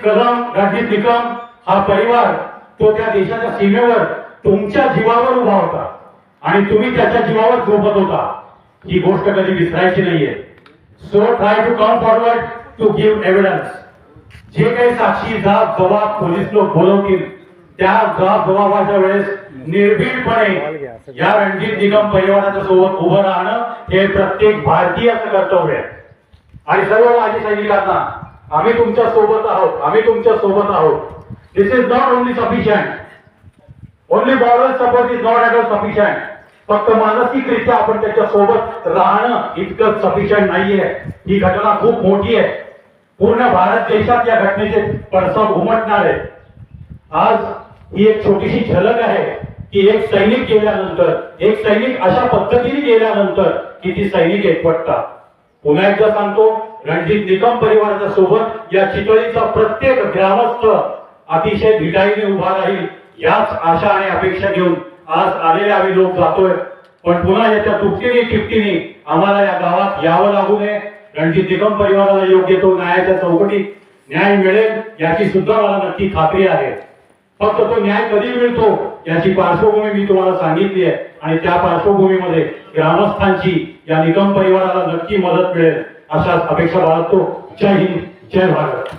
कदम, रणजित निकम हा परिवार तो त्या देशाच्या सीमेवर तुमच्या जीवावर उभा होता आणि तुम्ही त्याच्या जीवावर झोपत होता. ही गोष्ट कधी विसरायची नाहीये. So try to come forward to give evidence. जे काही साक्षी जाब जबाब पोलीस लोक बोलवतील त्या जाब जबाबाच्या वेळेस निर्भीडपणे या रणजित निकम परिवाराच्या सोबत उभं राहणं हे प्रत्येक भारतीयाचं कर्तव्य आहे. आणि सर्व माजी सैनिकांना आम्ही तुमच्या सोबत आहोत, आम्ही तुमच्या सोबत आहोत. This is not only sufficient. Only moral support is not at all sufficient. फक्त मानसिकरित्या आपण त्याच्या सोबत राहणं इतकं सफिशियंट नाहीये. ही घटना खूप मोठी आहे. पूर्ण भारत देशात या घटनेचे पडसाद उमटणार आहे. आज ही एक छोटीशी झलक आहे की एक सैनिक गेल्यानंतर, एक सैनिक अशा पद्धतीने गेल्यानंतर किती सैनिक एकवटतात. पुन्हा एकदा सांगतो, रणजित निकम परिवाराच्या सोबत या चितळीचा प्रत्येक ग्रामस्थ अतिशय धीटाईने उभा राहील याच आशा आणि अपेक्षा घेऊन आज आलेले आम्ही लोक जातोय. पण पुन्हा याच्या तुटतीने टिपटीने आम्हाला या गावात यावं लागू नये. रणजित निकम परिवाराला योग्य तो न्यायाच्या चौकटीत न्याय मिळेल याची सुद्धा मला नक्की खात्री आहे. फक्त तो न्याय कधी मिळतो याची पार्श्वभूमी मी तुम्हाला सांगितली आहे आणि त्या पार्श्वभूमीमध्ये ग्रामस्थांची या निकम परिवाराला नक्की मदत मिळेल अशा अपेक्षा बाळगतो. जय हिंद, जय भारत.